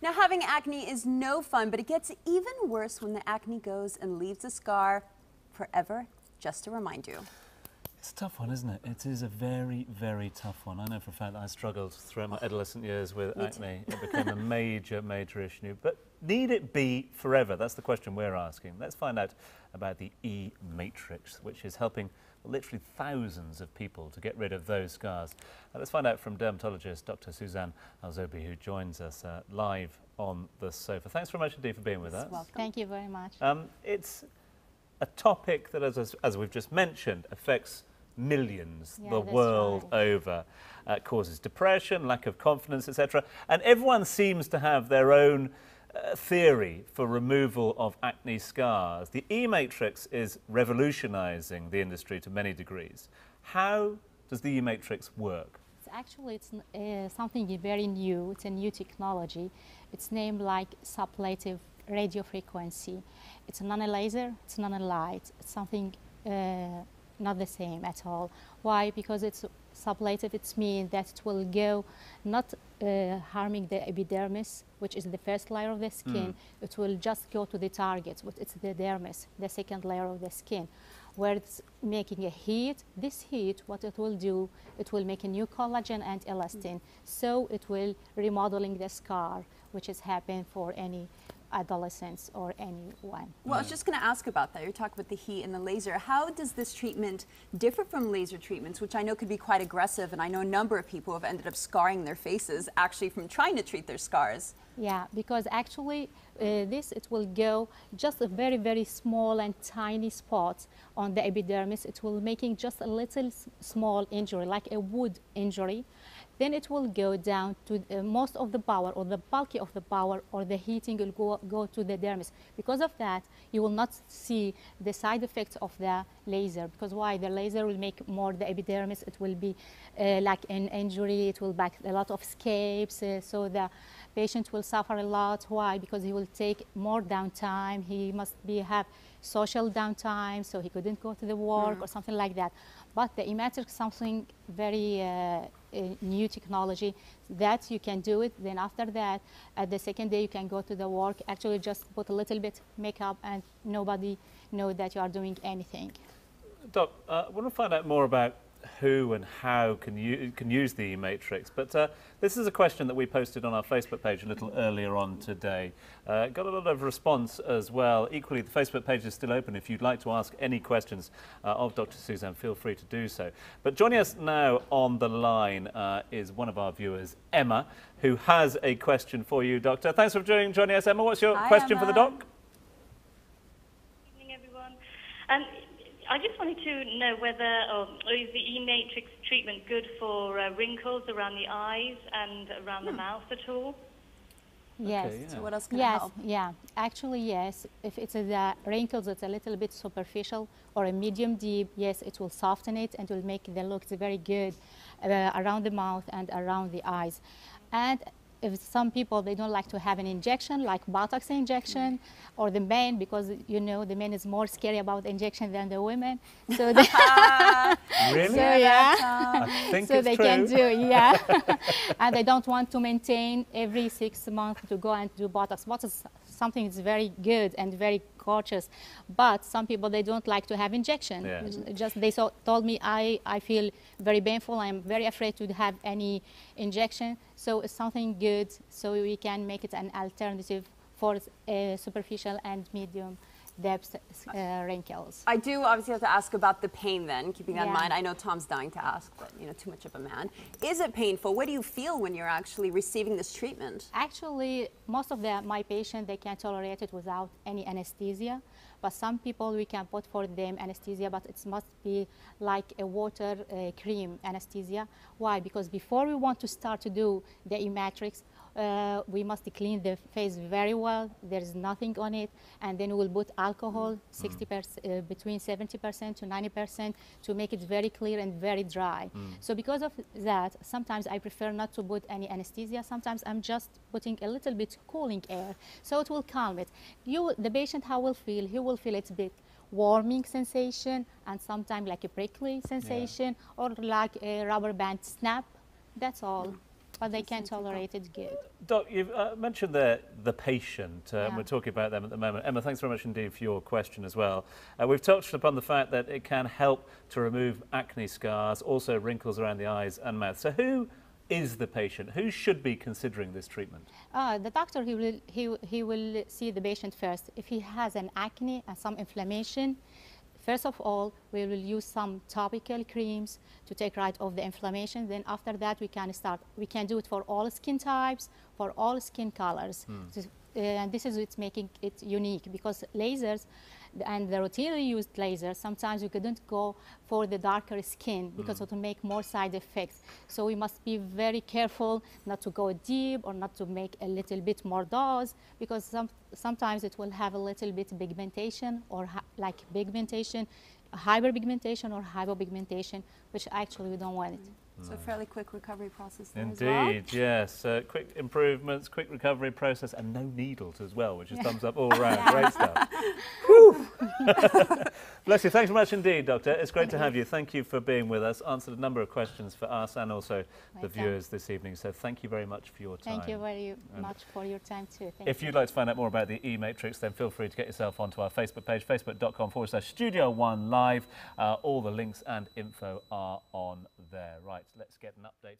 Now, having acne is no fun, but it gets even worse when the acne goes and leaves a scar forever, just to remind you. It's a tough one, isn't it? It is a very, very tough one. I know for a fact that I struggled throughout my adolescent years with acne. It became a major, major issue. But need it be forever? That's the question we're asking. Let's find out about the eMatrix, which is helping literally thousands of people to get rid of those scars. Let's find out from dermatologist Dr. Suzanne Obagi, who joins us live on the sofa. Thanks very much indeed for being with us. Welcome. Thank you very much. It's a topic that, as we've just mentioned, affects millions the world over. Causes depression, lack of confidence, etc. And everyone seems to have their own theory for removal of acne scars. The eMatrix is revolutionizing the industry to many degrees. How does the eMatrix work? Actually, it's something very new. It's a new technology. It's named like sublative radio frequency. It's not a laser, it's not a light. It's something not the same at all. Why? Because it's sublative. It means that it will go not harming the epidermis, which is the first layer of the skin. It will just go to the target, which is the dermis, the second layer of the skin, where it's making a heat. This heat, what it will do, it will make a new collagen and elastin. So it will remodeling the scar, which is happening for any adolescents or anyone. Well, I was just going to ask about that. You're talking about the heat and the laser. How does this treatment differ from laser treatments, which I know could be quite aggressive, and I know a number of people have ended up scarring their faces actually from trying to treat their scars? Yeah, because actually it will go just a very, very small and tiny spot on the epidermis. It will making just a little small injury, like a wound injury. Then it will go down to most of the power, or the bulky of the power, or the heating will go to the dermis. Because of that, you will not see the side effects of the laser. Because why? The laser will make more the epidermis. It will be like an injury. It will back a lot of scapes. So the patient will suffer a lot. Why? Because he will take more downtime. He must have social downtime, so he couldn't go to the work or something like that. But the eMatrix is something very new technology that you can do it. Then after that, at the second day, you can go to the work, actually just put a little bit makeup and nobody know that you are doing anything. Doc, I want to find out more about who and how can use the eMatrix, but this is a question that we posted on our Facebook page a little earlier on today. Got a lot of response as well. Equally, the Facebook page is still open. If you'd like to ask any questions of Dr. Suzanne, feel free to do so. But joining us now on the line is one of our viewers, Emma, who has a question for you, Doctor. Thanks for joining us, Emma. What's your question Emma. for the doc? Good evening, everyone. I just wanted to know whether, is the eMatrix treatment good for wrinkles around the eyes and around the mouth at all? Yes. Okay, yeah. So what else can help? Yeah. Actually, yes. If it's the wrinkles, it's a little bit superficial or a medium deep, yes, it will soften it and will make the looks very good around the mouth and around the eyes. And if some people, they don't like to have an injection, like Botox injection, or the men, because you know the men is more scary about injection than the women. So they Really? So, yeah. I think so it's they true. can do, yeah. And they don't want to maintain every 6 months to go and do Botox. Botox is something that's very good and very gorgeous, but some people, they don't like to have injection. Yeah. Just they told me, I feel very painful. I'm very afraid to have any injection. So it's something good, so we can make it an alternative for superficial and medium depth wrinkles. I do obviously have to ask about the pain then, keeping that in Yeah. mind. I know Tom's dying to ask, but you know, too much of a man. Is it painful? What do you feel when you're actually receiving this treatment? Actually, most of my patients, they can tolerate it without any anesthesia. But some people, we can put for them anesthesia, but it must be like a water cream anesthesia. Why? Because before we want to start to do the eMatrix, we must clean the face very well. There is nothing on it, and then we'll put alcohol, 60%, between 70% to 90%, to make it very clear and very dry. So because of that, sometimes I prefer not to put any anesthesia. Sometimes I'm just putting a little bit cooling air, so it will calm it. The patient, how will feel? He will feel it's a bit warming sensation, and sometimes like a prickly sensation, or like a rubber band snap. That's all. but they can tolerate it good. Doc, you've mentioned the patient, and we're talking about them at the moment. Emma, thanks very much indeed for your question as well. We've touched upon the fact that it can help to remove acne scars, also wrinkles around the eyes and mouth. So who is the patient? Who should be considering this treatment? The doctor, he will see the patient first. If he has an acne and some inflammation, first of all, we will use some topical creams to take right off the inflammation. Then after that, we can do it for all skin types, for all skin colors. And this is what's making it unique, because lasers and the routinely used lasers, sometimes we couldn't go for the darker skin because it will make more side effects. So we must be very careful not to go deep or not to make a little bit more dose, because sometimes it will have a little bit pigmentation or like pigmentation, hyperpigmentation or hypopigmentation, which actually we don't want it. So a fairly quick recovery process there as well. Indeed, yes. Quick improvements, quick recovery process, and no needles as well, which is thumbs up all around. Great stuff. Bless you. Thanks very much indeed, Doctor. It's great to have you. Thank you for being with us. Answered a number of questions for us and also the viewers this evening. So thank you very much for your time. Thank you very much for your time too. If you'd like to find out more about the eMatrix, then feel free to get yourself onto our Facebook page, facebook.com/Studio One Live. All the links and info are on there. Right, let's get an update